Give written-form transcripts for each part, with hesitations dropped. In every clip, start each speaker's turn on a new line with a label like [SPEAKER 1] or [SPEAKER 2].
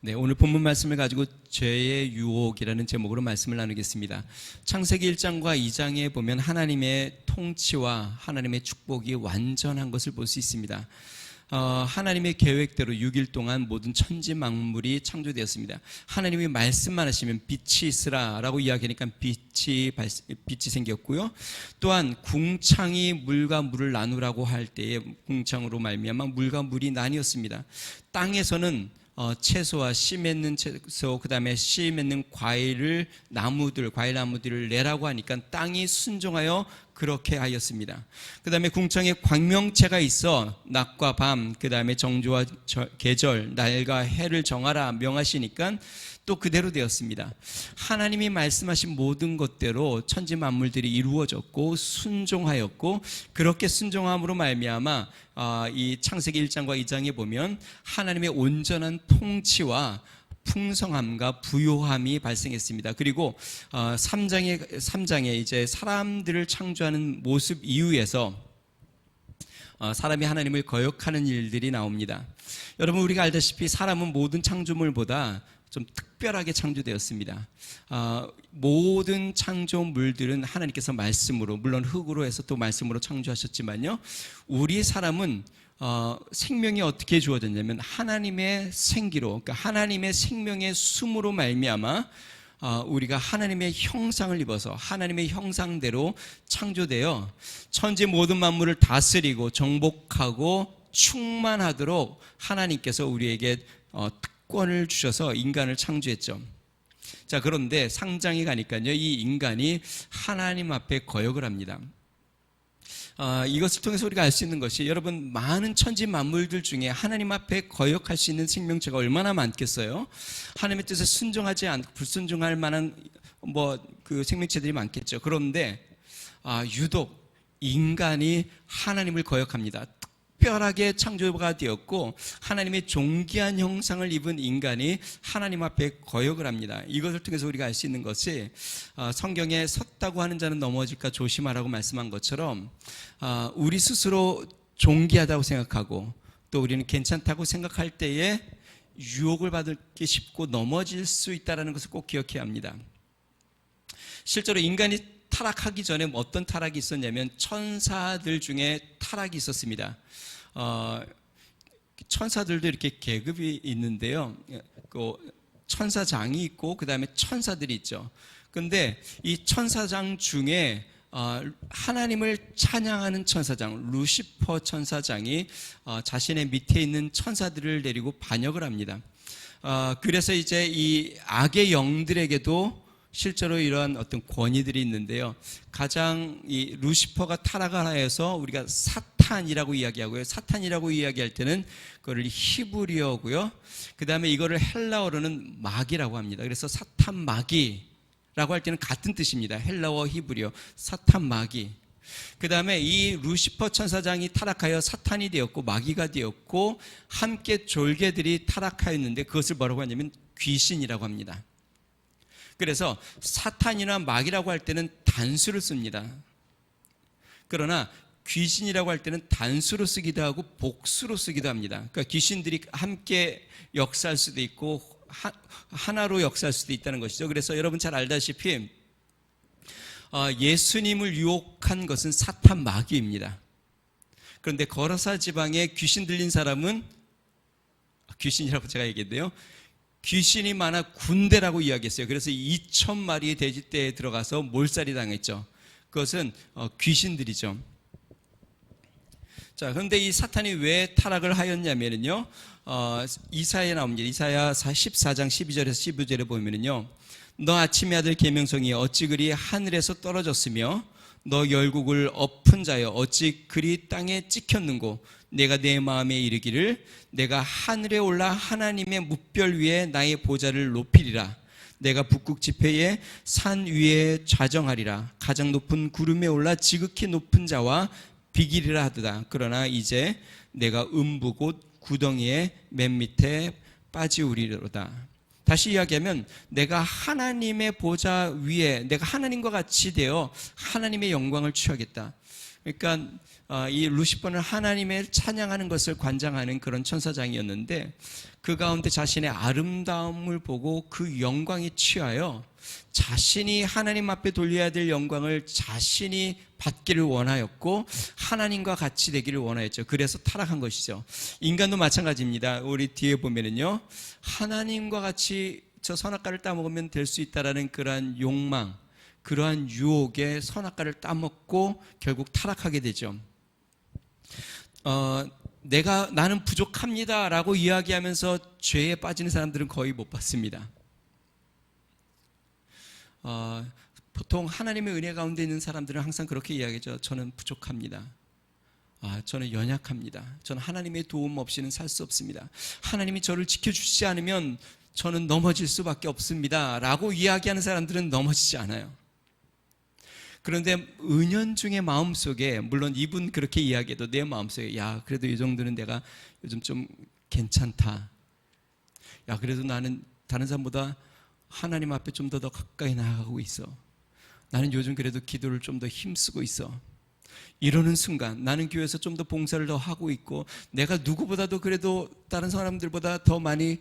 [SPEAKER 1] 네, 오늘 본문 말씀을 가지고 죄의 유혹이라는 제목으로 말씀을 나누겠습니다. 창세기 1장과 2장에 보면 하나님의 통치와 하나님의 축복이 완전한 것을 볼 수 있습니다. 하나님의 계획대로 6일 동안 모든 천지 만물이 창조되었습니다. 하나님이 말씀만 하시면 빛이 있으라 라고 이야기하니까 빛이 생겼고요. 또한 궁창이 물과 물을 나누라고 할 때에 궁창으로 말미암아 물과 물이 나뉘었습니다. 땅에서는 채소와 씨 맺는 채소, 그 다음에 씨 맺는 과일 나무들을 내라고 하니까 땅이 순종하여 그렇게 하였습니다. 그 다음에 궁창에 광명체가 있어 낮과 밤, 그 다음에 정조와 계절, 날과 해를 정하라 명하시니까 또 그대로 되었습니다. 하나님이 말씀하신 모든 것대로 천지 만물들이 이루어졌고 순종하였고, 그렇게 순종함으로 말미암아 이 창세기 1장과 2장에 보면 하나님의 온전한 통치와 풍성함과 부요함이 발생했습니다. 그리고 3장에 이제 사람들을 창조하는 모습 이후에서 사람이 하나님을 거역하는 일들이 나옵니다. 여러분, 우리가 알다시피 사람은 모든 창조물보다 좀 특별하게 창조되었습니다. 모든 창조물들은 하나님께서 말씀으로, 물론 흙으로 해서 또 말씀으로 창조하셨지만요, 우리 사람은 생명이 어떻게 주어졌냐면 하나님의 생기로, 그러니까 하나님의 생명의 숨으로 말미암아 우리가 하나님의 형상을 입어서 하나님의 형상대로 창조되어 천지 모든 만물을 다스리고 정복하고 충만하도록 하나님께서 우리에게 특권을 주셔서 인간을 창조했죠. 자, 그런데 상장에 가니까요, 이 인간이 하나님 앞에 거역을 합니다. 이것을 통해서 우리가 알 수 있는 것이, 여러분, 많은 천지 만물들 중에 하나님 앞에 거역할 수 있는 생명체가 얼마나 많겠어요? 하나님의 뜻에 순종하지 않고 불순종할 만한 그 생명체들이 많겠죠. 그런데 유독 인간이 하나님을 거역합니다. 특별하게 창조가 되었고 하나님의 존귀한 형상을 입은 인간이 하나님 앞에 거역을 합니다. 이것을 통해서 우리가 알 수 있는 것이, 성경에 섰다고 하는 자는 넘어질까 조심하라고 말씀한 것처럼 우리 스스로 존귀하다고 생각하고 또 우리는 괜찮다고 생각할 때에 유혹을 받기 쉽고 넘어질 수 있다는 것을 꼭 기억해야 합니다. 실제로 인간이 타락하기 전에 어떤 타락이 있었냐면 천사들 중에 타락이 있었습니다. 천사들도 이렇게 계급이 있는데요, 천사장이 있고 그 다음에 천사들이 있죠. 그런데 이 천사장 중에 하나님을 찬양하는 천사장, 루시퍼 천사장이 자신의 밑에 있는 천사들을 데리고 반역을 합니다. 그래서 이제 이 악의 영들에게도 실제로 이러한 어떤 권위들이 있는데요, 가장 이 루시퍼가 타락을 하여서 우리가 사탄이라고 이야기하고요, 사탄이라고 이야기할 때는 그거를 히브리어고요, 그 다음에 이거를 헬라어로는 마귀라고 합니다. 그래서 사탄 마귀라고 할 때는 같은 뜻입니다. 헬라어 히브리어 사탄 마귀. 그 다음에 이 루시퍼 천사장이 타락하여 사탄이 되었고 마귀가 되었고 함께 졸개들이 타락하였는데 그것을 뭐라고 하냐면 귀신이라고 합니다. 그래서 사탄이나 마귀라고 할 때는 단수를 씁니다. 그러나 귀신이라고 할 때는 단수로 쓰기도 하고 복수로 쓰기도 합니다. 그러니까 귀신들이 함께 역사할 수도 있고 하나로 역사할 수도 있다는 것이죠. 그래서 여러분 잘 알다시피 예수님을 유혹한 것은 사탄 마귀입니다. 그런데 거라사 지방에 귀신 들린 사람은, 귀신이라고 제가 얘기했는데요, 귀신이 많아 군대라고 이야기했어요. 그래서 2,000마리의 돼지떼에 들어가서 몰살이 당했죠. 그것은 귀신들이죠. 자, 그런데 이 사탄이 왜 타락을 하였냐면요, 이사야에 나옵니다. 이사야 14장 12절에서 15절에 보면요, 너 아침의 아들 계명성이 어찌 그리 하늘에서 떨어졌으며 너 열국을 엎은 자여 어찌 그리 땅에 찍혔는고, 내가 내 마음에 이르기를 내가 하늘에 올라 하나님의 뭇별 위에 나의 보좌를 높이리라. 내가 북극 지폐에 산 위에 좌정하리라. 가장 높은 구름에 올라 지극히 높은 자와 비기리라 하도다. 그러나 이제 내가 음부 곧 구덩이의 맨 밑에 빠지우리로다. 다시 이야기하면 내가 하나님의 보좌 위에, 내가 하나님과 같이 되어 하나님의 영광을 취하겠다. 그러니까 이 루시퍼는 하나님의 찬양하는 것을 관장하는 그런 천사장이었는데 그 가운데 자신의 아름다움을 보고 그 영광에 취하여 자신이 하나님 앞에 돌려야 될 영광을 자신이 받기를 원하였고 하나님과 같이 되기를 원하였죠. 그래서 타락한 것이죠. 인간도 마찬가지입니다. 우리 뒤에 보면은요, 하나님과 같이 저 선악과를 따먹으면 될 수 있다라는 그러한 욕망, 그러한 유혹에 선악과를 따먹고 결국 타락하게 되죠. 나는 부족합니다라고 이야기하면서 죄에 빠지는 사람들은 거의 못 봤습니다. 보통 하나님의 은혜 가운데 있는 사람들은 항상 그렇게 이야기하죠. 저는 부족합니다. 저는 연약합니다. 저는 하나님의 도움 없이는 살 수 없습니다. 하나님이 저를 지켜주시지 않으면 저는 넘어질 수밖에 없습니다 라고 이야기하는 사람들은 넘어지지 않아요. 그런데 은연중에 마음속에, 물론 이분 그렇게 이야기해도 내 마음속에, 야 그래도 이 정도는 내가 요즘 좀 괜찮다, 야 그래도 나는 다른 사람보다 하나님 앞에 좀 더 가까이 나아가고 있어, 나는 요즘 그래도 기도를 좀 더 힘쓰고 있어, 이러는 순간 나는 교회에서 좀 더 봉사를 더 하고 있고 내가 누구보다도 그래도 다른 사람들보다 더 많이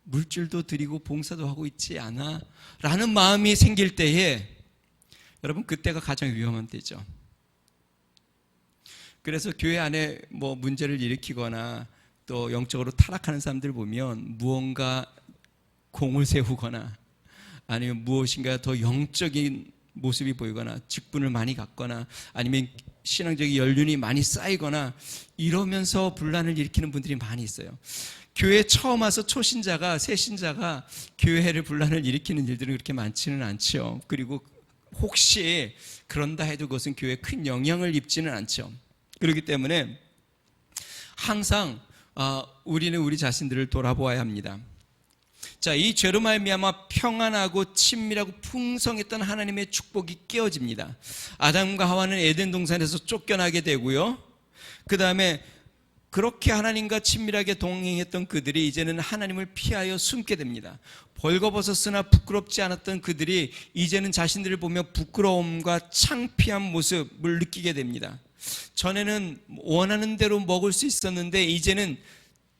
[SPEAKER 1] 물질도 드리고 봉사도 하고 있지 않아? 라는 마음이 생길 때에 여러분, 그때가 가장 위험한 때죠. 그래서 교회 안에 뭐 문제를 일으키거나 또 영적으로 타락하는 사람들 보면 무언가 공을 세우거나 아니면 무엇인가 더 영적인 모습이 보이거나 직분을 많이 갖거나 아니면 신앙적인 연륜이 많이 쌓이거나 이러면서 분란을 일으키는 분들이 많이 있어요. 교회 처음 와서 초신자가, 새신자가 교회를 분란을 일으키는 일들은 그렇게 많지는 않죠. 그리고 혹시 그런다 해도 그것은 교회에 큰 영향을 입지는 않죠. 그렇기 때문에 항상 우리는 우리 자신들을 돌아보아야 합니다. 자, 이 죄로 말미암아 평안하고 친밀하고 풍성했던 하나님의 축복이 깨어집니다. 아담과 하와는 에덴 동산에서 쫓겨나게 되고요. 그 다음에 그렇게 하나님과 친밀하게 동행했던 그들이 이제는 하나님을 피하여 숨게 됩니다. 벌거벗었으나 부끄럽지 않았던 그들이 이제는 자신들을 보며 부끄러움과 창피한 모습을 느끼게 됩니다. 전에는 원하는 대로 먹을 수 있었는데 이제는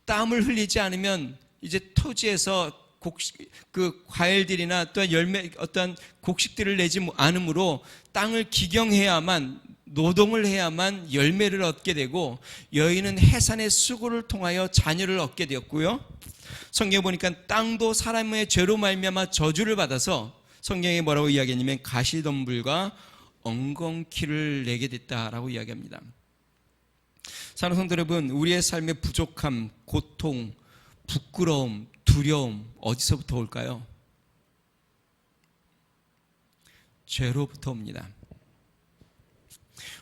[SPEAKER 1] 땀을 흘리지 않으면 이제 토지에서 그 과일들이나 또한 열매, 어떤 곡식들을 내지 않으므로 땅을 기경해야만, 노동을 해야만 열매를 얻게 되고 여인은 해산의 수고를 통하여 자녀를 얻게 되었고요. 성경에 보니까 땅도 사람의 죄로 말미암아 저주를 받아서 성경에 뭐라고 이야기하냐면 가시덤불과 엉겅퀴를 내게 됐다라고 이야기합니다. 사랑하는 성도 여러분, 우리의 삶의 부족함, 고통, 부끄러움, 두려움 어디서부터 올까요? 죄로부터 옵니다.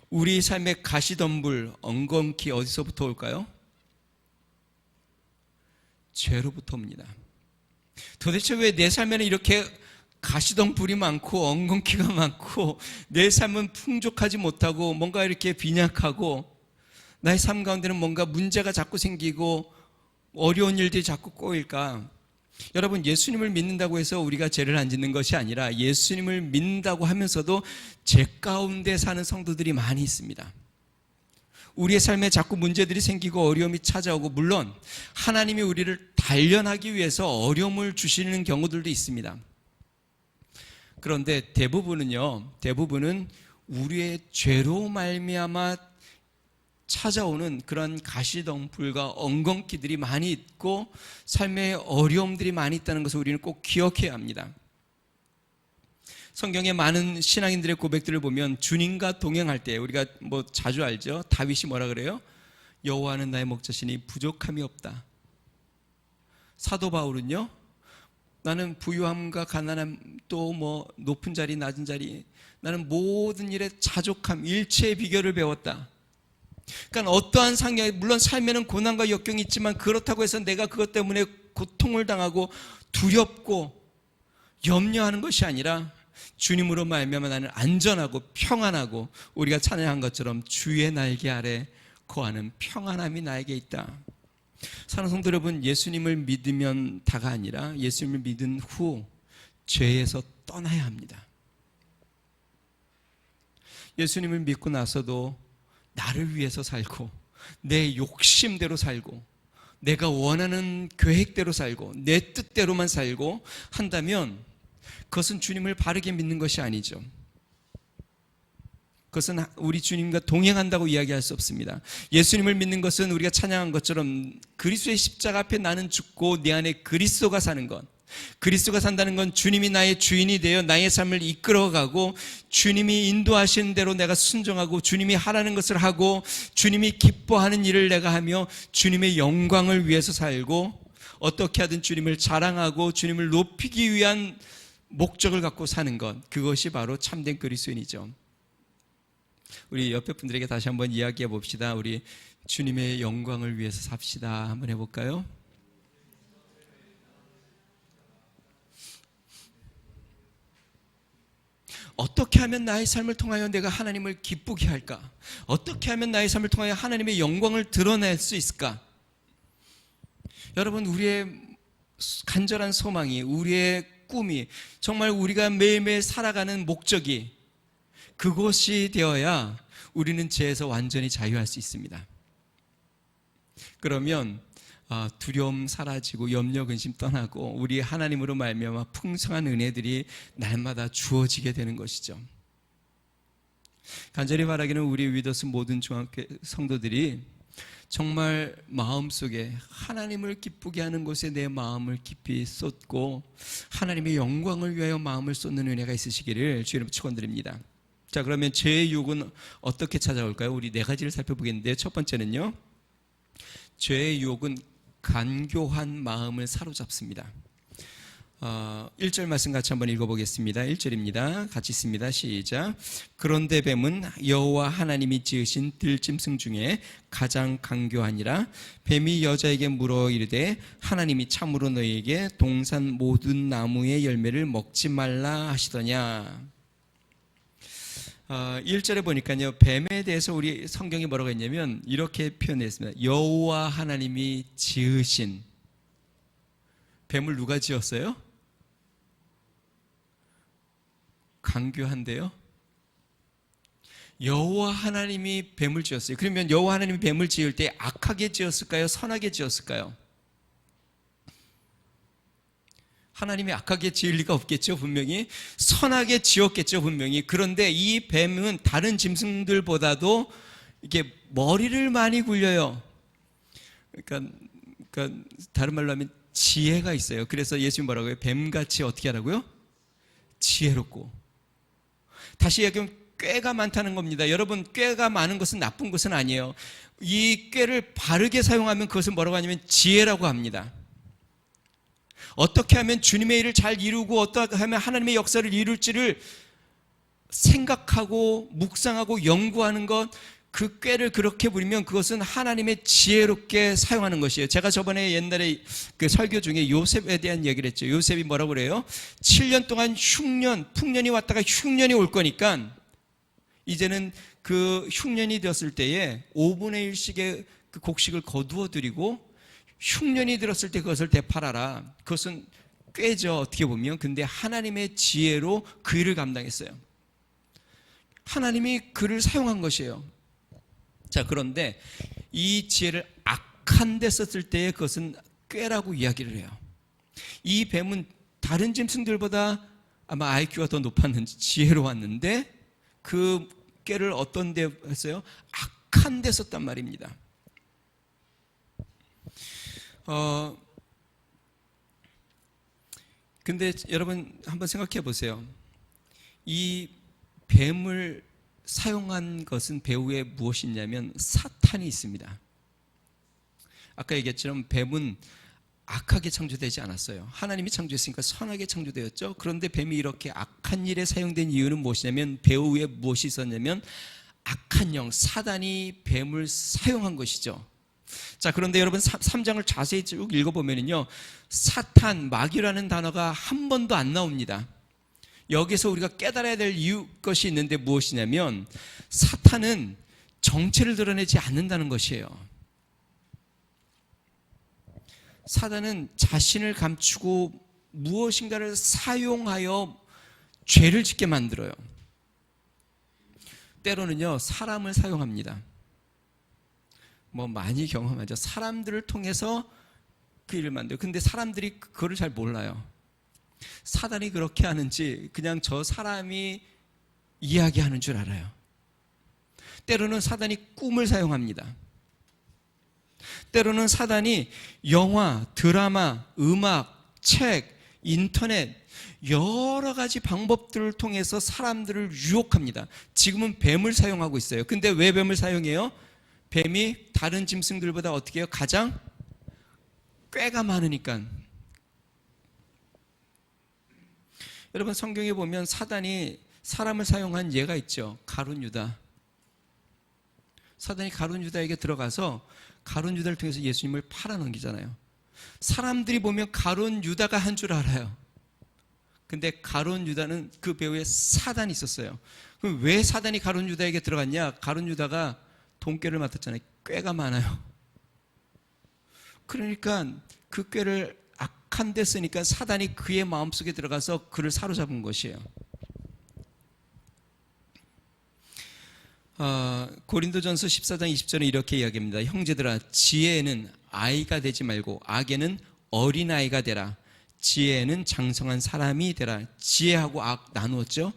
[SPEAKER 1] 우리 삶의 가시덤불, 엉겅퀴 어디서부터 올까요? 죄로부터 옵니다. 도대체 왜 내 삶에는 이렇게 가시덤불이 많고 엉겅퀴가 많고 내 삶은 풍족하지 못하고 뭔가 이렇게 빈약하고 나의 삶 가운데는 뭔가 문제가 자꾸 생기고 어려운 일들이 자꾸 꼬일까? 여러분, 예수님을 믿는다고 해서 우리가 죄를 안 짓는 것이 아니라 예수님을 믿는다고 하면서도 죄 가운데 사는 성도들이 많이 있습니다. 우리의 삶에 자꾸 문제들이 생기고 어려움이 찾아오고, 물론 하나님이 우리를 단련하기 위해서 어려움을 주시는 경우들도 있습니다. 그런데 대부분은 우리의 죄로 말미암아 찾아오는 그런 가시덤불과 엉겅퀴들이 많이 있고 삶의 어려움들이 많이 있다는 것을 우리는 꼭 기억해야 합니다. 성경의 많은 신앙인들의 고백들을 보면 주님과 동행할 때 우리가 뭐 자주 알죠. 다윗이 뭐라 그래요? 여호와는 나의 목자시니 부족함이 없다. 사도 바울은요, 나는 부유함과 가난함, 또 뭐 높은 자리 낮은 자리, 나는 모든 일에 자족함, 일체의 비결을 배웠다. 그러니까 어떠한 상황에, 물론 삶에는 고난과 역경이 있지만 그렇다고 해서 내가 그것 때문에 고통을 당하고 두렵고 염려하는 것이 아니라 주님으로 말미암아 나는 안전하고 평안하고, 우리가 찬양한 것처럼 주의 날개 아래 거하는 평안함이 나에게 있다. 사랑하는 성도 여러분, 예수님을 믿으면 다가 아니라 예수님을 믿은 후 죄에서 떠나야 합니다. 예수님을 믿고 나서도 나를 위해서 살고 내 욕심대로 살고 내가 원하는 계획대로 살고 내 뜻대로만 살고 한다면 그것은 주님을 바르게 믿는 것이 아니죠. 그것은 우리 주님과 동행한다고 이야기할 수 없습니다. 예수님을 믿는 것은 우리가 찬양한 것처럼 그리스도의 십자가 앞에 나는 죽고 내 안에 그리스도가 사는 것, 그리스도가 산다는 건 주님이 나의 주인이 되어 나의 삶을 이끌어가고 주님이 인도하시는 대로 내가 순종하고 주님이 하라는 것을 하고 주님이 기뻐하는 일을 내가 하며 주님의 영광을 위해서 살고 어떻게 하든 주님을 자랑하고 주님을 높이기 위한 목적을 갖고 사는 것, 그것이 바로 참된 그리스도인이죠. 우리 옆에 분들에게 다시 한번 이야기해 봅시다. 우리 주님의 영광을 위해서 삽시다. 한번 해볼까요? 어떻게 하면 나의 삶을 통하여 내가 하나님을 기쁘게 할까? 어떻게 하면 나의 삶을 통하여 하나님의 영광을 드러낼 수 있을까? 여러분, 우리의 간절한 소망이, 우리의 꿈이, 정말 우리가 매일매일 살아가는 목적이 그것이 되어야 우리는 죄에서 완전히 자유할 수 있습니다. 그러면 두려움 사라지고 염려 근심 떠나고 우리 하나님으로 말미암아 풍성한 은혜들이 날마다 주어지게 되는 것이죠. 간절히 바라기는 우리 위더스 모든 중학교 성도들이 정말 마음속에 하나님을 기쁘게 하는 곳에 내 마음을 깊이 쏟고 하나님의 영광을 위하여 마음을 쏟는 은혜가 있으시기를 주님 축원드립니다. 자, 그러면 죄의 유혹은 어떻게 찾아올까요? 우리 네 가지를 살펴보겠는데, 첫 번째는요, 죄의 유혹은 간교한 마음을 사로잡습니다. 1절 말씀 같이 한번 읽어보겠습니다. 1절입니다. 같이 읽습니다. 시작. 그런데 뱀은 여호와 하나님이 지으신 들짐승 중에 가장 간교하니라. 뱀이 여자에게 물어 이르되 하나님이 참으로 너희에게 동산 모든 나무의 열매를 먹지 말라 하시더냐. 1절에 보니까요, 뱀에 대해서 우리 성경이 뭐라고 했냐면 이렇게 표현했습니다. 여호와 하나님이 지으신. 뱀을 누가 지었어요? 간교한데요. 여호와 하나님이 뱀을 지었어요. 그러면 여호와 하나님이 뱀을 지을 때 악하게 지었을까요? 선하게 지었을까요? 하나님이 악하게 지을 리가 없겠죠. 분명히 선하게 지었겠죠. 분명히. 그런데 이 뱀은 다른 짐승들보다도 이게 머리를 많이 굴려요. 그러니까 다른 말로 하면 지혜가 있어요. 그래서 예수님 뭐라고 해요? 뱀같이 어떻게 하라고요? 지혜롭고. 다시 얘기하면 꾀가 많다는 겁니다. 여러분, 꾀가 많은 것은 나쁜 것은 아니에요. 이 꾀를 바르게 사용하면 그것을 뭐라고 하냐면 지혜라고 합니다. 어떻게 하면 주님의 일을 잘 이루고 어떻게 하면 하나님의 역사를 이룰지를 생각하고 묵상하고 연구하는 것, 그 꾀를 그렇게 부리면 그것은 하나님의 지혜롭게 사용하는 것이에요. 제가 저번에 옛날에 그 설교 중에 요셉에 대한 얘기를 했죠. 요셉이 뭐라고 그래요? 7년 동안 흉년, 풍년이 왔다가 흉년이 올 거니까 이제는 그 흉년이 되었을 때에 5분의 1씩의 그 곡식을 거두어 드리고 흉년이 들었을 때 그것을 되팔아라. 그것은 꾀죠, 어떻게 보면. 근데 하나님의 지혜로 그 일을 감당했어요. 하나님이 그를 사용한 것이에요. 자, 그런데 이 지혜를 악한 데 썼을 때에 그것은 꾀라고 이야기를 해요. 이 뱀은 다른 짐승들보다 아마 IQ가 더 높았는지 지혜로웠는데 그 꾀를 어떤 데 했어요? 악한 데 썼단 말입니다. 근데 여러분 한번 생각해 보세요. 이 뱀을 사용한 것은 배후에 무엇이 있냐면 사탄이 있습니다. 아까 얘기했처럼 뱀은 악하게 창조되지 않았어요. 하나님이 창조했으니까 선하게 창조되었죠. 그런데 뱀이 이렇게 악한 일에 사용된 이유는 무엇이냐면 배후에 무엇이 있었냐면 악한 영, 사단이 뱀을 사용한 것이죠. 자, 그런데 여러분 3장을 자세히 쭉 읽어보면요, 사탄, 마귀라는 단어가 한 번도 안 나옵니다. 여기서 우리가 깨달아야 될 것이 있는데 무엇이냐면 사탄은 정체를 드러내지 않는다는 것이에요. 사탄은 자신을 감추고 무엇인가를 사용하여 죄를 짓게 만들어요. 때로는요, 사람을 사용합니다. 뭐 많이 경험하죠. 사람들을 통해서 그 일을 만들어요. 근데 사람들이 그거를 잘 몰라요. 사단이 그렇게 하는지 그냥 저 사람이 이야기하는 줄 알아요. 때로는 사단이 꿈을 사용합니다. 때로는 사단이 영화, 드라마, 음악, 책, 인터넷 여러 가지 방법들을 통해서 사람들을 유혹합니다. 지금은 뱀을 사용하고 있어요. 근데 왜 뱀을 사용해요? 뱀이 다른 짐승들보다 어떻게 해요? 가장 꾀가 많으니까. 여러분 성경에 보면 사단이 사람을 사용한 예가 있죠. 가룟 유다. 사단이 가룟 유다에게 들어가서 가룟 유다를 통해서 예수님을 팔아넘기잖아요. 사람들이 보면 가룟 유다가 한 줄 알아요. 근데 가룟 유다는 그 배후에 사단이 있었어요. 그럼 왜 사단이 가룟 유다에게 들어갔냐? 가룟 유다가 돈꾀를 맡았잖아요. 꾀가 많아요. 그러니까 그 꾀를 악한 데 쓰니까 사단이 그의 마음속에 들어가서 그를 사로잡은 것이에요. 고린도전서 14장 20절은 이렇게 이야기합니다. 형제들아, 지혜에는 아이가 되지 말고 악에는 어린아이가 되라. 지혜에는 장성한 사람이 되라. 지혜하고 악 나누었죠.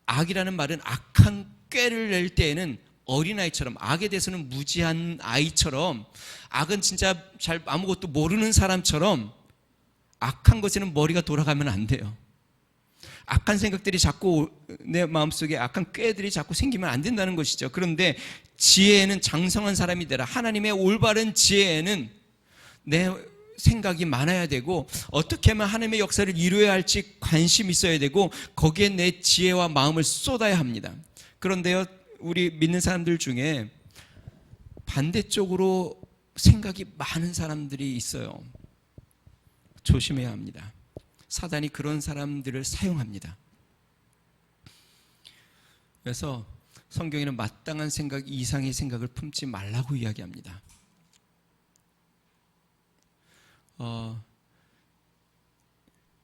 [SPEAKER 1] 악이라는 말은 악한 꾀를 낼 때에는 어린아이처럼, 악에 대해서는 무지한 아이처럼, 악은 진짜 잘 아무것도 모르는 사람처럼 악한 것에는 머리가 돌아가면 안 돼요. 악한 생각들이 자꾸 내 마음속에 악한 꾀들이 자꾸 생기면 안 된다는 것이죠. 그런데 지혜에는 장성한 사람이 되라. 하나님의 올바른 지혜에는 내 생각이 많아야 되고 어떻게 하면 하나님의 역사를 이루어야 할지 관심이 있어야 되고 거기에 내 지혜와 마음을 쏟아야 합니다. 그런데요, 우리 믿는 사람들 중에 반대쪽으로 생각이 많은 사람들이 있어요. 조심해야 합니다. 사단이 그런 사람들을 사용합니다. 그래서 성경에는 마땅한 생각 이상의 생각을 품지 말라고 이야기합니다.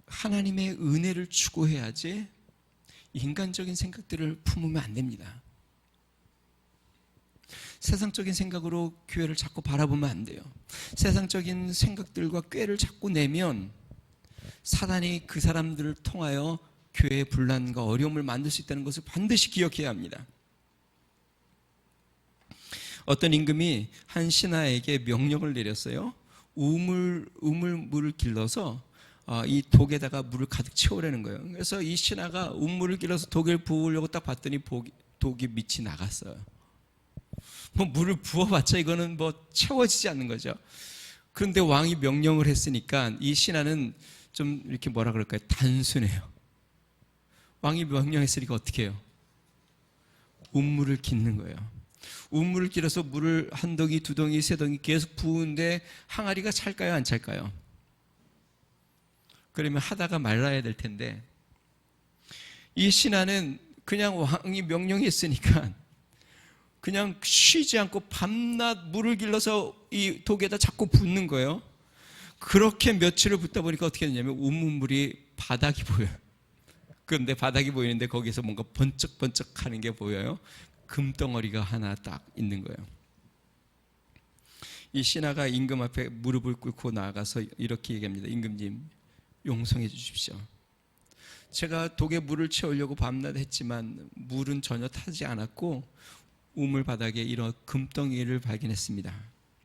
[SPEAKER 1] 하나님의 은혜를 추구해야지 인간적인 생각들을 품으면 안 됩니다. 세상적인 생각으로 교회를 자꾸 바라보면 안 돼요. 세상적인 생각들과 꾀를 자꾸 내면 사단이 그 사람들을 통하여 교회의 분란과 어려움을 만들 수 있다는 것을 반드시 기억해야 합니다. 어떤 임금이 한 신하에게 명령을 내렸어요. 우물물을 길러서 이 독에다가 물을 가득 채우라는 거예요. 그래서 이 신하가 우물을 길러서 독을 부으려고 딱 봤더니 독이 밑이 나갔어요. 뭐 물을 부어봤자 이거는 뭐 채워지지 않는 거죠. 그런데 왕이 명령을 했으니까 이 신하는 좀 이렇게 뭐라 그럴까요? 단순해요. 왕이 명령했으니까 어떻게 해요? 우물을 깃는 거예요. 우물을 길어서 물을 한 덩이, 두 덩이, 세 덩이 계속 부으는데 항아리가 찰까요? 안 찰까요? 그러면 하다가 말라야 될 텐데 이 신하는 그냥 왕이 명령했으니까 그냥 쉬지 않고 밤낮 물을 길러서 이 독에다 자꾸 붓는 거예요. 그렇게 며칠을 붓다 보니까 어떻게 되냐면 우물물이 바닥이 보여요. 그런데 바닥이 보이는데 거기서 뭔가 번쩍번쩍 하는 게 보여요. 금덩어리가 하나 딱 있는 거예요. 이 신하가 임금 앞에 무릎을 꿇고 나아가서 이렇게 얘기합니다. 임금님, 용서해 주십시오. 제가 독에 물을 채우려고 밤낮 했지만 물은 전혀 타지 않았고 우물 바닥에 이런 금덩이를 발견했습니다.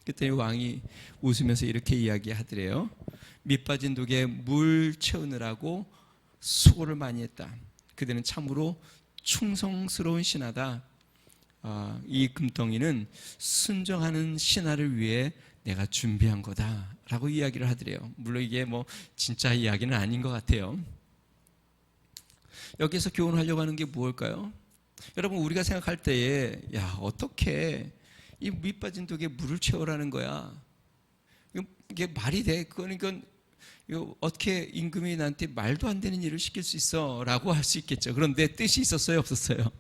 [SPEAKER 1] 그때 왕이 웃으면서 이렇게 이야기하더래요. 밑 빠진 독에 물 채우느라고 수고를 많이 했다. 그대는 참으로 충성스러운 신하다. 이 금덩이는 순종하는 신하를 위해 내가 준비한 거다라고 이야기를 하더래요. 물론 이게 뭐 진짜 이야기는 아닌 것 같아요. 여기서 교훈하려고 하는 게 무엇일까요? 여러분, 우리가 생각할 때에 어떻게 이 밑 빠진 독에 물을 채우라는 거야? 이게 말이 돼? 그러니까 어떻게 임금이 나한테 말도 안 되는 일을 시킬 수 있어? 라고 할 수 있겠죠. 그런데 뜻이 있었어요? 없었어요?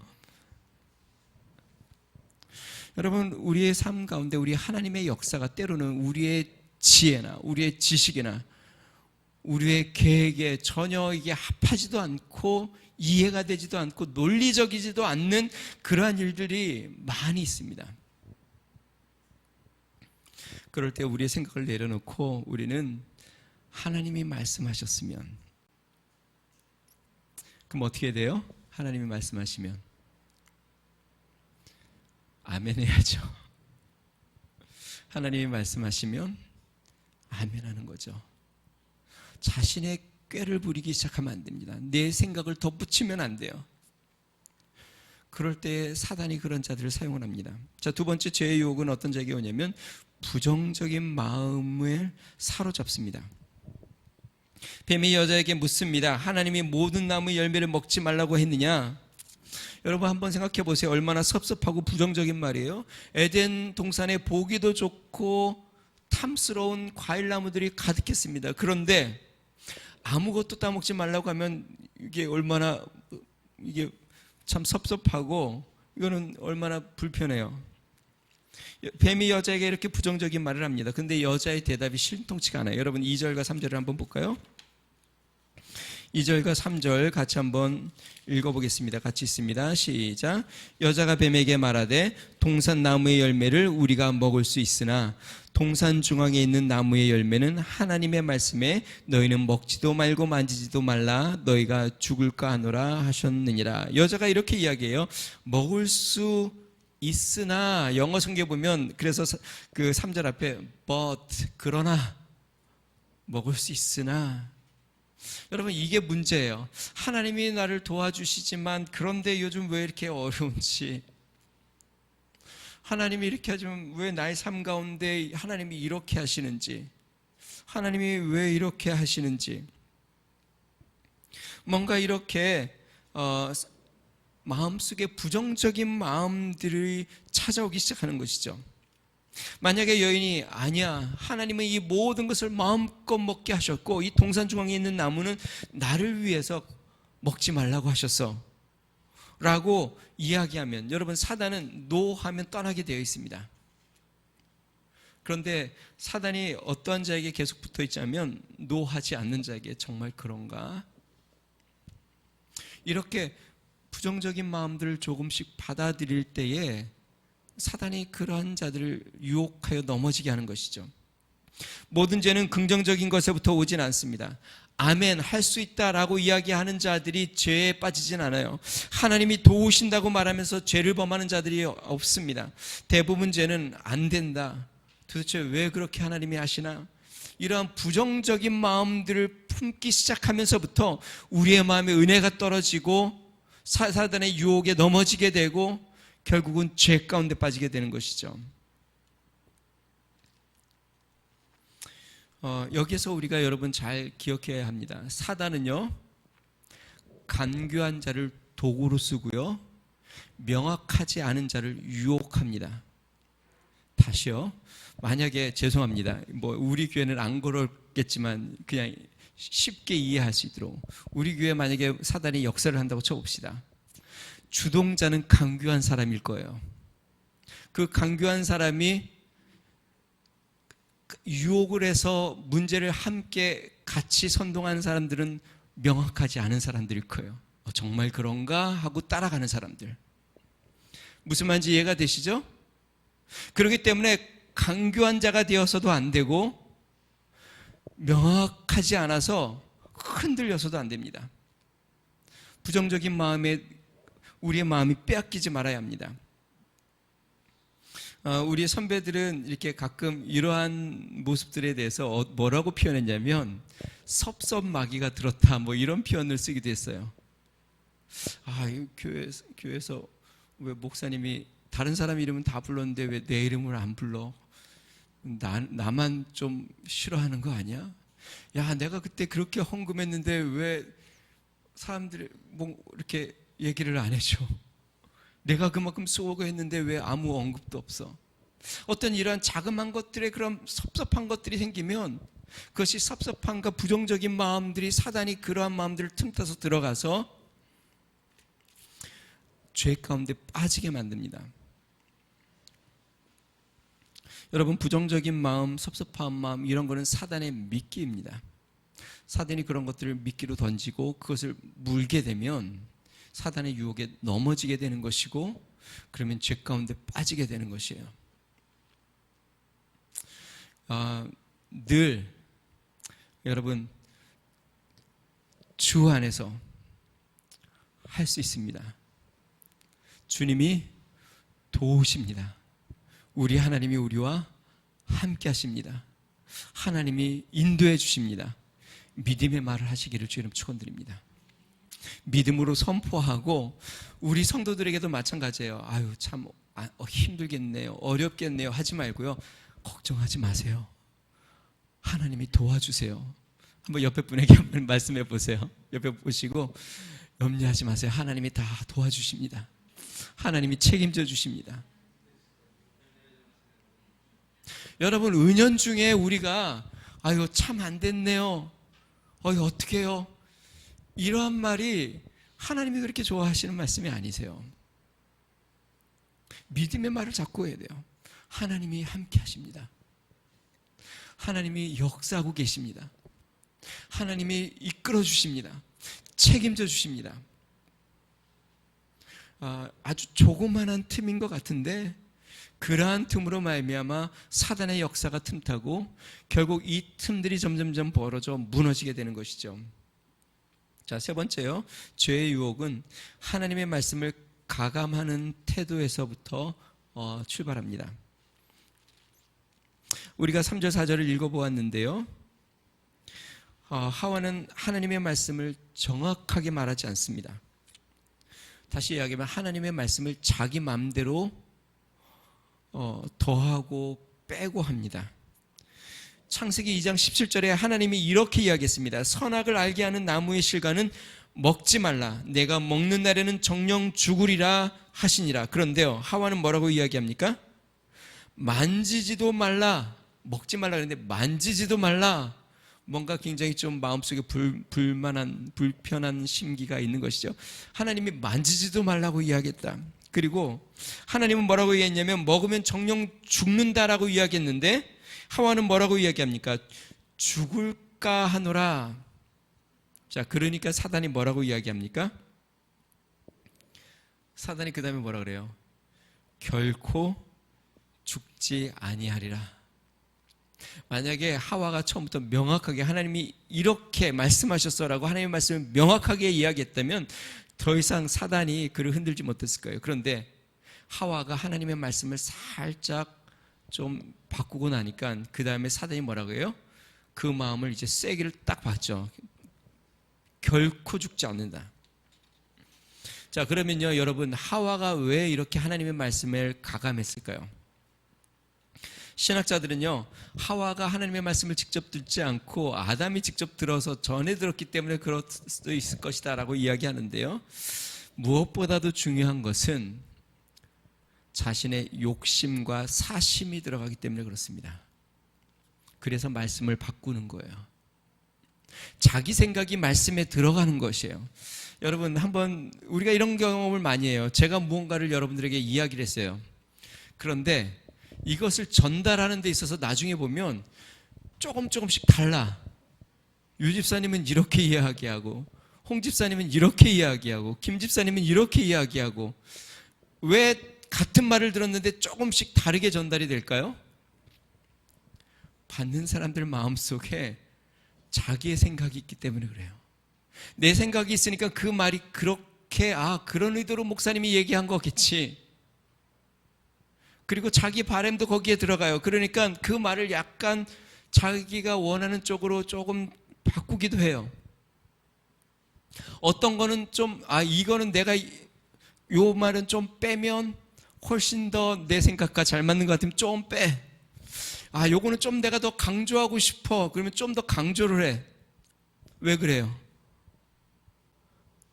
[SPEAKER 1] 여러분, 우리의 삶 가운데 우리 하나님의 역사가 때로는 우리의 지혜나 우리의 지식이나 우리의 계획에 전혀 이게 합하지도 않고 이해가 되지도 않고 논리적이지도 않는 그러한 일들이 많이 있습니다. 그럴 때 우리의 생각을 내려놓고 우리는 하나님이 말씀하셨으면, 그럼 어떻게 돼요? 하나님이 말씀하시면 아멘 해야죠. 하나님이 말씀하시면 아멘 하는 거죠. 자신의 꾀를 부리기 시작하면 안 됩니다. 내 생각을 덧붙이면 안 돼요. 그럴 때 사단이 그런 자들을 사용을 합니다. 자, 두 번째 죄의 유혹은 어떤 자에게 오냐면 부정적인 마음을 사로잡습니다. 뱀이 여자에게 묻습니다. 하나님이 모든 나무의 열매를 먹지 말라고 했느냐? 여러분 한번 생각해 보세요. 얼마나 섭섭하고 부정적인 말이에요. 에덴 동산에 보기도 좋고 탐스러운 과일나무들이 가득했습니다. 그런데 아무것도 따먹지 말라고 하면 이게 얼마나, 이게 참 섭섭하고 이거는 얼마나 불편해요. 뱀이 여자에게 이렇게 부정적인 말을 합니다. 근데 여자의 대답이 신통치가 않아요. 여러분 2절과 3절을 한번 볼까요? 2절과 3절 같이 한번 읽어보겠습니다. 같이 있습니다. 시작. 여자가 뱀에게 말하되 동산 나무의 열매를 우리가 먹을 수 있으나 동산 중앙에 있는 나무의 열매는 하나님의 말씀에 너희는 먹지도 말고 만지지도 말라 너희가 죽을까 하노라 하셨느니라. 여자가 이렇게 이야기해요. 먹을 수 있으나, 영어 성경에 보면 그래서 그 3절 앞에 but, 그러나, 먹을 수 있으나. 여러분 이게 문제예요. 하나님이 나를 도와주시지만 그런데 요즘 왜 이렇게 어려운지, 하나님이 이렇게 하지만 왜 나의 삶 가운데 하나님이 이렇게 하시는지, 하나님이 왜 이렇게 하시는지, 뭔가 이렇게 마음속에 부정적인 마음들이 찾아오기 시작하는 것이죠. 만약에 여인이 아니야, 하나님은 이 모든 것을 마음껏 먹게 하셨고 이 동산 중앙에 있는 나무는 나를 위해서 먹지 말라고 하셨어 라고 이야기하면, 여러분 사단은 노 하면 떠나게 되어 있습니다. 그런데 사단이 어떠한 자에게 계속 붙어 있자면 노 하지 않는 자에게 정말 그런가? 이렇게 부정적인 마음들을 조금씩 받아들일 때에 사단이 그러한 자들을 유혹하여 넘어지게 하는 것이죠. 모든 죄는 긍정적인 것에부터 오진 않습니다. 아멘, 할 수 있다라고 이야기하는 자들이 죄에 빠지진 않아요. 하나님이 도우신다고 말하면서 죄를 범하는 자들이 없습니다. 대부분 죄는 안 된다, 도대체 왜 그렇게 하나님이 하시나, 이러한 부정적인 마음들을 품기 시작하면서부터 우리의 마음에 은혜가 떨어지고 사단의 유혹에 넘어지게 되고 결국은 죄 가운데 빠지게 되는 것이죠. 여기서 우리가 여러분 잘 기억해야 합니다. 사단은요, 간교한 자를 도구로 쓰고요, 명확하지 않은 자를 유혹합니다. 다시요. 만약에, 죄송합니다, 우리 교회는 안 그렇겠지만 그냥 쉽게 이해할 수 있도록, 우리 교회 만약에 사단이 역사를 한다고 쳐봅시다. 주동자는 간교한 사람일 거예요. 그 간교한 사람이 유혹을 해서 문제를 함께 같이 선동하는 사람들은 명확하지 않은 사람들일 거예요. 정말 그런가 하고 따라가는 사람들. 무슨 말인지 이해가 되시죠? 그렇기 때문에 간교한 자가 되어서도 안 되고 명확하지 않아서 흔들려서도 안 됩니다. 부정적인 마음에 우리의 마음이 빼앗기지 말아야 합니다. 우리 선배들은 이렇게 가끔 이러한 모습들에 대해서 뭐라고 표현했냐면 섭섭마귀가 들었다, 이런 표현을 쓰기도 했어요. 이 교회에서 왜 목사님이 다른 사람 이름은 다 불렀는데 왜 내 이름을 안 불러? 나만 좀 싫어하는 거 아니야? 야, 내가 그때 그렇게 헌금했는데 왜 사람들이 이렇게 얘기를 안 해줘? 내가 그만큼 수고했는데 왜 아무 언급도 없어? 어떤 이러한 자그마한 것들에 그런 섭섭한 것들이 생기면 그것이 섭섭함과 부정적인 마음들이, 사단이 그러한 마음들을 틈타서 들어가서 죄 가운데 빠지게 만듭니다. 여러분, 부정적인 마음, 섭섭한 마음, 이런 거는 사단의 미끼입니다. 사단이 그런 것들을 미끼로 던지고 그것을 물게 되면 사단의 유혹에 넘어지게 되는 것이고, 그러면 죄 가운데 빠지게 되는 것이에요. 늘 여러분 주 안에서 할 수 있습니다. 주님이 도우십니다. 우리 하나님이 우리와 함께 하십니다. 하나님이 인도해 주십니다. 믿음의 말을 하시기를 주님 축원드립니다. 믿음으로 선포하고 우리 성도들에게도 마찬가지예요. 아유 참 힘들겠네요, 어렵겠네요 하지 말고요, 걱정하지 마세요. 하나님이 도와주세요. 한번 옆에 분에게 한번 말씀해 보세요. 옆에 보시고 염려하지 마세요. 하나님이 다 도와주십니다. 하나님이 책임져 주십니다. 여러분, 은연중에 우리가 아유 참 안 됐네요, 어떻게 해요, 이러한 말이 하나님이 그렇게 좋아하시는 말씀이 아니세요. 믿음의 말을 자꾸 해야 돼요. 하나님이 함께 하십니다. 하나님이 역사하고 계십니다. 하나님이 이끌어 주십니다. 책임져 주십니다. 아주 조그만한 틈인 것 같은데 그러한 틈으로 말미암아 사단의 역사가 틈타고 결국 이 틈들이 점점점 벌어져 무너지게 되는 것이죠. 자, 세 번째요. 죄의 유혹은 하나님의 말씀을 가감하는 태도에서부터 출발합니다. 우리가 3절 4절을 읽어보았는데요. 하와는 하나님의 말씀을 정확하게 말하지 않습니다. 다시 이야기하면 하나님의 말씀을 자기 마음대로 더하고 빼고 합니다. 창세기 2장 17절에 하나님이 이렇게 이야기했습니다. 선악을 알게 하는 나무의 실과는 먹지 말라. 내가 먹는 날에는 정령 죽으리라 하시니라. 그런데요, 하와는 뭐라고 이야기합니까? 만지지도 말라. 먹지 말라 그랬는데 만지지도 말라. 뭔가 굉장히 좀 마음속에 불편한 심기가 있는 것이죠. 하나님이 만지지도 말라고 이야기했다. 그리고 하나님은 뭐라고 이야기했냐면 먹으면 정령 죽는다라고 이야기했는데 하와는 뭐라고 이야기합니까? 죽을까 하노라. 자, 그러니까 사단이 뭐라고 이야기합니까? 사단이 그 다음에 뭐라 그래요? 결코 죽지 아니하리라. 만약에 하와가 처음부터 명확하게 하나님이 이렇게 말씀하셨어라고 하나님의 말씀을 명확하게 이야기했다면 더 이상 사단이 그를 흔들지 못했을 거예요. 그런데 하와가 하나님의 말씀을 살짝 좀 바꾸고 나니까 그 다음에 사단이 뭐라고 해요? 그 마음을 이제 세기를 딱 봤죠. 결코 죽지 않는다. 자, 그러면요, 여러분, 하와가 왜 이렇게 하나님의 말씀을 가감했을까요? 신학자들은요, 하와가 하나님의 말씀을 직접 듣지 않고 아담이 직접 들어서 전해 들었기 때문에 그럴 수도 있을 것이다 라고 이야기하는데요, 무엇보다도 중요한 것은 자신의 욕심과 사심이 들어가기 때문에 그렇습니다. 그래서 말씀을 바꾸는 거예요. 자기 생각이 말씀에 들어가는 것이에요. 여러분, 한번 우리가 이런 경험을 많이 해요. 제가 무언가를 여러분들에게 이야기를 했어요. 그런데 이것을 전달하는 데 있어서 나중에 보면 조금씩 달라. 유 집사님은 이렇게 이야기하고, 홍 집사님은 이렇게 이야기하고, 김 집사님은 이렇게 이야기하고. 왜 같은 말을 들었는데 조금씩 다르게 전달이 될까요? 받는 사람들 마음속에 자기의 생각이 있기 때문에 그래요. 내 생각이 있으니까 그 말이 그렇게, 그런 의도로 목사님이 얘기한 거겠지. 그리고 자기 바람도 거기에 들어가요. 그러니까 그 말을 약간 자기가 원하는 쪽으로 조금 바꾸기도 해요. 어떤 거는 좀, 이거는 내가 요 말은 좀 빼면 훨씬 더 내 생각과 잘 맞는 것 같으면 좀 빼. 요거는 좀 내가 더 강조하고 싶어. 그러면 좀 더 강조를 해. 왜 그래요?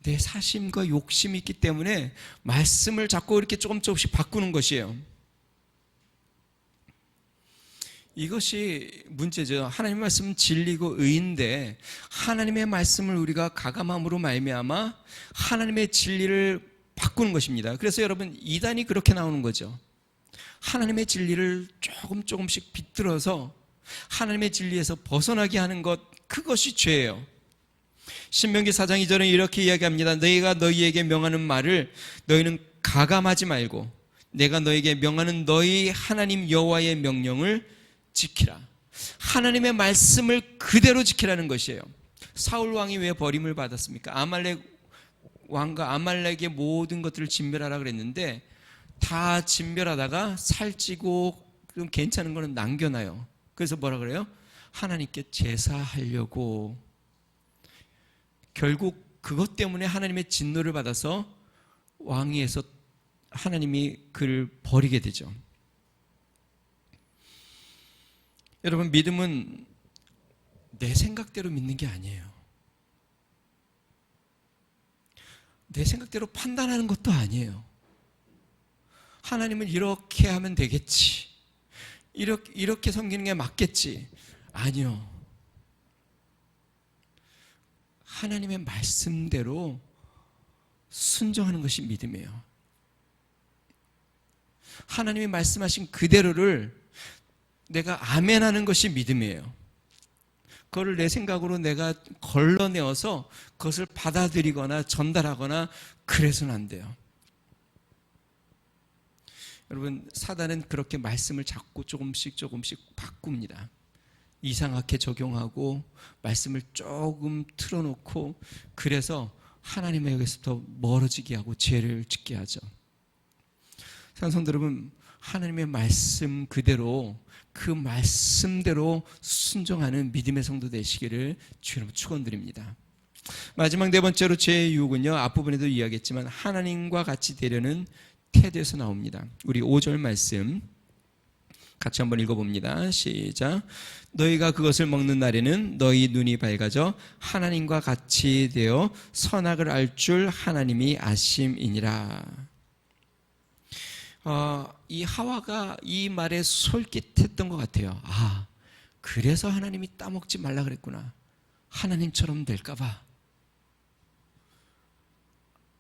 [SPEAKER 1] 내 사심과 욕심이 있기 때문에 말씀을 자꾸 이렇게 조금씩 바꾸는 것이에요. 이것이 문제죠. 하나님의 말씀은 진리고 의인데 하나님의 말씀을 우리가 가감함으로 말미암아 하나님의 진리를 바꾸는 것입니다. 그래서 여러분, 이단이 그렇게 나오는 거죠. 하나님의 진리를 조금씩 비틀어서 하나님의 진리에서 벗어나게 하는 것, 그것이 죄예요. 신명기 4장 2절에 이렇게 이야기합니다. 너희가 너희에게 명하는 말을 너희는 가감하지 말고 내가 너희에게 명하는 너희 하나님 여호와의 명령을 지키라. 하나님의 말씀을 그대로 지키라는 것이에요. 사울 왕이 왜 버림을 받았습니까? 아말렉 왕과 아말렉의 모든 것들을 진멸하라 그랬는데 다 진멸하다가 살찌고 좀 괜찮은 거는 남겨놔요. 그래서 뭐라 그래요? 하나님께 제사하려고. 결국 그것 때문에 하나님의 진노를 받아서 왕위에서 하나님이 그를 버리게 되죠. 여러분, 믿음은 내 생각대로 믿는 게 아니에요. 내 생각대로 판단하는 것도 아니에요. 하나님은 이렇게 하면 되겠지. 이렇게 섬기는 게 맞겠지. 아니요. 하나님의 말씀대로 순종하는 것이 믿음이에요. 하나님이 말씀하신 그대로를 내가 아멘하는 것이 믿음이에요. 그거를 내 생각으로 내가 걸러내어서 그것을 받아들이거나 전달하거나 그래서는 안 돼요. 여러분, 사단은 그렇게 말씀을 자꾸 조금씩 바꿉니다. 이상하게 적용하고 말씀을 조금 틀어놓고 그래서 하나님의 여기서부터 멀어지게 하고 죄를 짓게 하죠. 사랑하는 여러분, 하나님의 말씀 그대로 그 말씀대로 순종하는 믿음의 성도 되시기를 주님 축원드립니다. 마지막 네 번째로 죄의 유혹은요, 앞부분에도 이야기했지만 하나님과 같이 되려는 태도에서 나옵니다. 우리 5절 말씀 같이 한번 읽어봅니다. 시작. 너희가 그것을 먹는 날에는 너희 눈이 밝아져 하나님과 같이 되어 선악을 알 줄 하나님이 아심이니라. 이 하와가 이 말에 솔깃했던 것 같아요. 아, 그래서 하나님이 따먹지 말라 그랬구나. 하나님처럼 될까봐.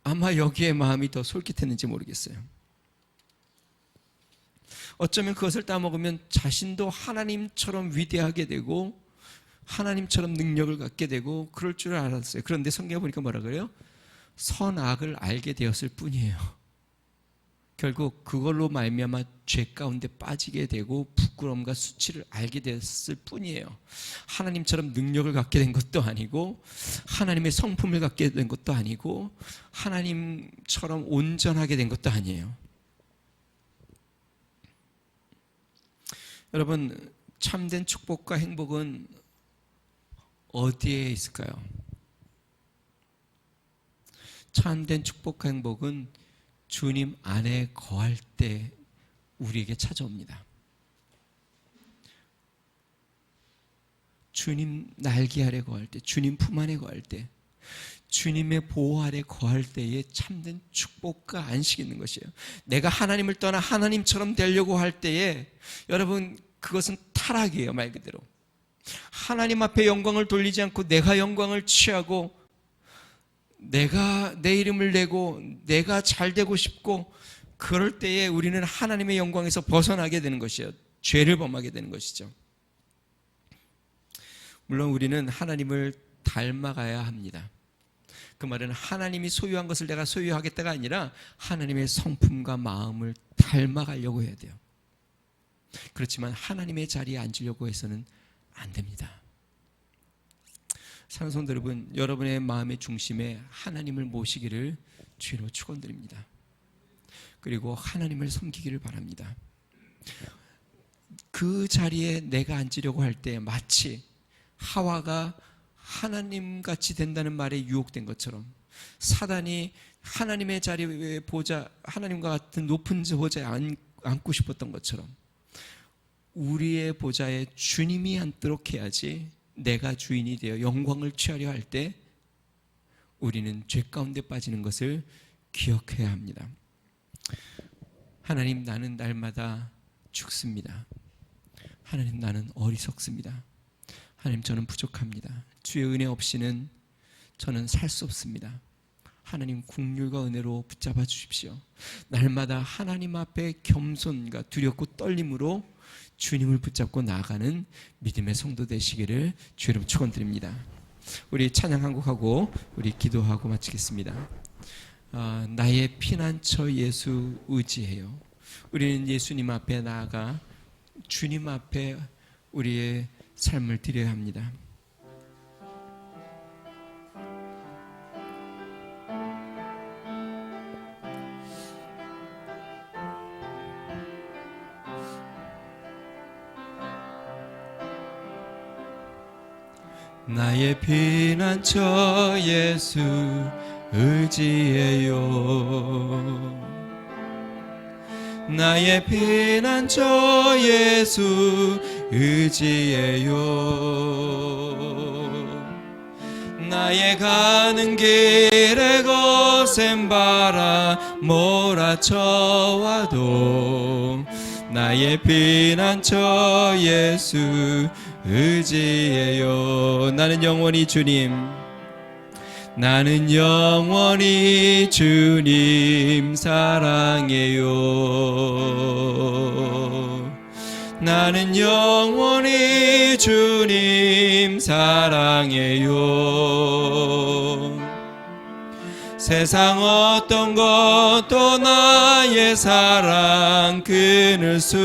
[SPEAKER 1] 아마 여기에 마음이 더 솔깃했는지 모르겠어요. 어쩌면 그것을 따먹으면 자신도 하나님처럼 위대하게 되고 하나님처럼 능력을 갖게 되고 그럴 줄 알았어요. 그런데 성경에 보니까 뭐라 그래요? 선악을 알게 되었을 뿐이에요. 결국 그걸로 말미암아 죄 가운데 빠지게 되고 부끄러움과 수치를 알게 됐을 뿐이에요. 하나님처럼 능력을 갖게 된 것도 아니고 하나님의 성품을 갖게 된 것도 아니고 하나님처럼 온전하게 된 것도 아니에요. 여러분, 참된 축복과 행복은 어디에 있을까요? 참된 축복과 행복은 주님 안에 거할 때 우리에게 찾아옵니다. 주님 날개 아래 거할 때, 주님 품 안에 거할 때, 주님의 보호 아래 거할 때에 참된 축복과 안식이 있는 것이에요. 내가 하나님을 떠나 하나님처럼 되려고 할 때에 여러분, 그것은 타락이에요. 말 그대로 하나님 앞에 영광을 돌리지 않고 내가 영광을 취하고 내가 내 이름을 내고 내가 잘 되고 싶고 그럴 때에 우리는 하나님의 영광에서 벗어나게 되는 것이에요. 죄를 범하게 되는 것이죠. 물론 우리는 하나님을 닮아가야 합니다. 그 말은 하나님이 소유한 것을 내가 소유하겠다가 아니라 하나님의 성품과 마음을 닮아가려고 해야 돼요. 그렇지만 하나님의 자리에 앉으려고 해서는 안 됩니다. 사랑하는 성도 여러분, 여러분의 마음의 중심에 하나님을 모시기를 주로 축원드립니다. 그리고 하나님을 섬기기를 바랍니다. 그 자리에 내가 앉으려고 할 때 마치 하와가 하나님같이 된다는 말에 유혹된 것처럼 사단이 하나님의 자리에 보좌, 하나님과 같은 높은 보좌에 앉고 싶었던 것처럼 우리의 보좌에 주님이 앉도록 해야지 내가 주인이 되어 영광을 취하려 할 때 우리는 죄 가운데 빠지는 것을 기억해야 합니다. 하나님, 나는 날마다 죽습니다. 하나님, 나는 어리석습니다. 하나님, 저는 부족합니다. 주의 은혜 없이는 저는 살 수 없습니다. 하나님, 긍휼과 은혜로 붙잡아 주십시오. 날마다 하나님 앞에 겸손과 두렵고 떨림으로 주님을 붙잡고 나아가는 믿음의 성도 되시기를 주 이름 축원드립니다. 우리 찬양 한 곡하고 우리 기도하고 마치겠습니다. 나의 피난처 예수 의지해요. 우리는 예수님 앞에 나아가 주님 앞에 우리의 삶을 드려야 합니다. 나의 피난처 예수 의지해요. 나의 피난처 예수 의지해요. 나의 가는 길에 거센 바람 몰아쳐와도 나의 피난처 예수 의지해요. 나는 영원히 주님, 나는 영원히 주님 사랑해요. 나는 영원히 주님 사랑해요. 세상 어떤 것도 나의 사랑 끊을 수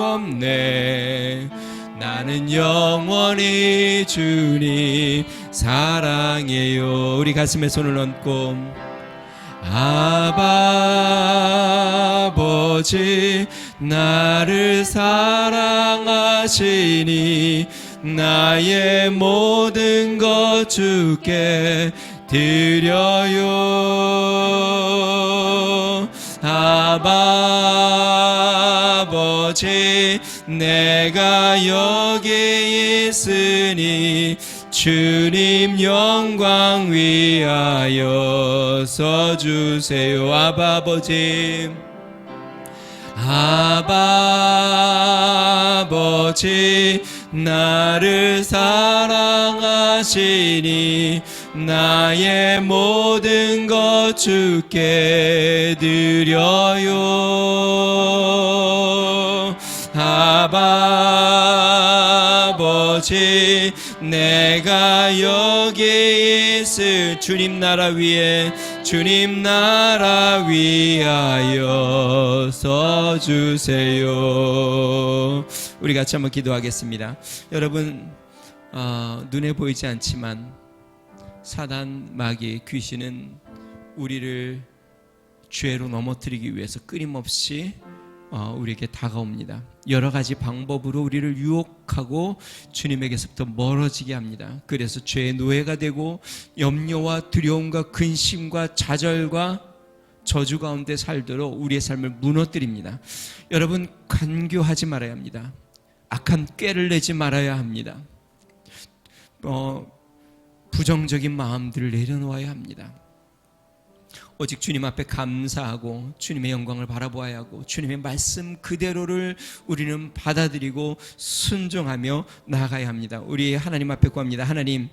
[SPEAKER 1] 없네. 나는 영원히 주님 사랑해요. 우리 가슴에 손을 얹고 아버지 나를 사랑하시니 나의 모든 것 주께 드려요. 아버지 내가 여기 있으니 주님 영광 위하여 써주세요. 아버지 나를 사랑하시니 나의 모든 것 주께 드려요. 아버지 내가 여기 있을 주님 나라 위에 주님 나라 위하여 써주세요. 우리 같이 한번 기도하겠습니다. 여러분 눈에 보이지 않지만 사단, 마귀, 귀신은 우리를 죄로 넘어뜨리기 위해서 끊임없이 우리에게 다가옵니다. 여러 가지 방법으로 우리를 유혹하고 주님에게서부터 멀어지게 합니다. 그래서 죄의 노예가 되고 염려와 두려움과 근심과 좌절과 저주 가운데 살도록 우리의 삶을 무너뜨립니다. 여러분 간교하지 말아야 합니다. 악한 꾀를 내지 말아야 합니다. 부정적인 마음들을 내려놓아야 합니다. 오직 주님 앞에 감사하고 주님의 영광을 바라보아야 하고 주님의 말씀 그대로를 우리는 받아들이고 순종하며 나아가야 합니다. 우리 하나님 앞에 구합니다. 하나님,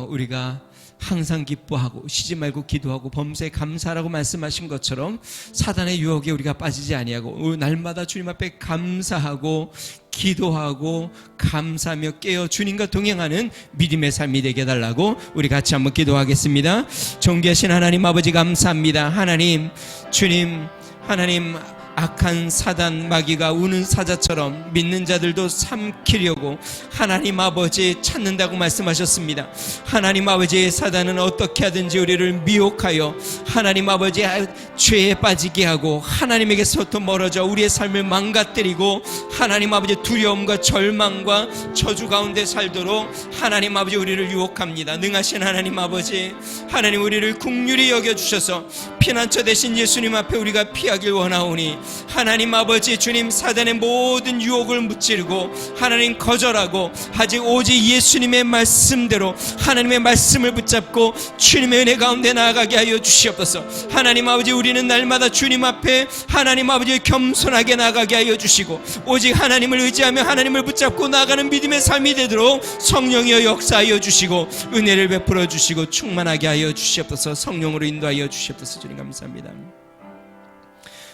[SPEAKER 1] 우리가 항상 기뻐하고 쉬지 말고 기도하고 범사에 감사라고 말씀하신 것처럼 사단의 유혹에 우리가 빠지지 아니하고 날마다 주님 앞에 감사하고 기도하고 감사하며 깨어 주님과 동행하는 믿음의 삶이 되게 해달라고 우리 같이 한번 기도하겠습니다. 존귀하신 하나님 아버지 감사합니다. 하나님, 주님, 하나님, 악한 사단 마귀가 우는 사자처럼 믿는 자들도 삼키려고 하나님 아버지 찾는다고 말씀하셨습니다. 하나님 아버지, 사단은 어떻게 하든지 우리를 미혹하여 하나님 아버지 죄에 빠지게 하고 하나님에게서부터 멀어져 우리의 삶을 망가뜨리고 하나님 아버지 두려움과 절망과 저주 가운데 살도록 하나님 아버지 우리를 유혹합니다. 능하신 하나님 아버지, 하나님 우리를 긍휼히 여겨주셔서 피난처 되신 예수님 앞에 우리가 피하길 원하오니 하나님 아버지, 주님, 사단의 모든 유혹을 무찌르고 하나님 거절하고 아직 오직 예수님의 말씀대로 하나님의 말씀을 붙잡고 주님의 은혜 가운데 나아가게 하여 주시옵소서. 하나님 아버지, 우리는 날마다 주님 앞에 하나님 아버지 겸손하게 나아가게 하여 주시고 오직 하나님을 의지하며 하나님을 붙잡고 나아가는 믿음의 삶이 되도록 성령이여 역사하여 주시고 은혜를 베풀어 주시고 충만하게 하여 주시옵소서. 성령으로 인도하여 주시옵소서. 주님 감사합니다.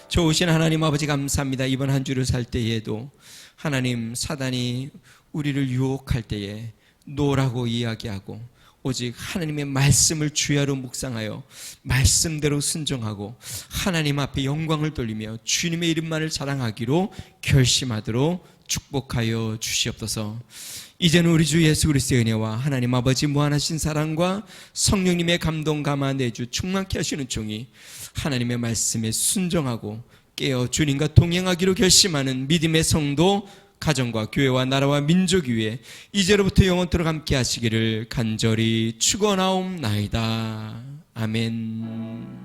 [SPEAKER 1] 좋으신 하나님 아버지 감사합니다. 이번 한 주를 살 때에도 하나님, 사단이 우리를 유혹할 때에 노라고 이야기하고 오직 하나님의 말씀을 주야로 묵상하여 말씀대로 순종하고 하나님 앞에 영광을 돌리며 주님의 이름만을 자랑하기로 결심하도록 축복하여 주시옵소서. 이제는 우리 주 예수 그리스도의 은혜와 하나님 아버지 무한하신 사랑과 성령님의 감동 감화 내주 충만케 하시는 종이 하나님의 말씀에 순종하고 깨어 주님과 동행하기로 결심하는 믿음의 성도, 가정과 교회와 나라와 민족 위에 이제로부터 영원토록 함께 하시기를 간절히 축원하옵나이다. 아멘.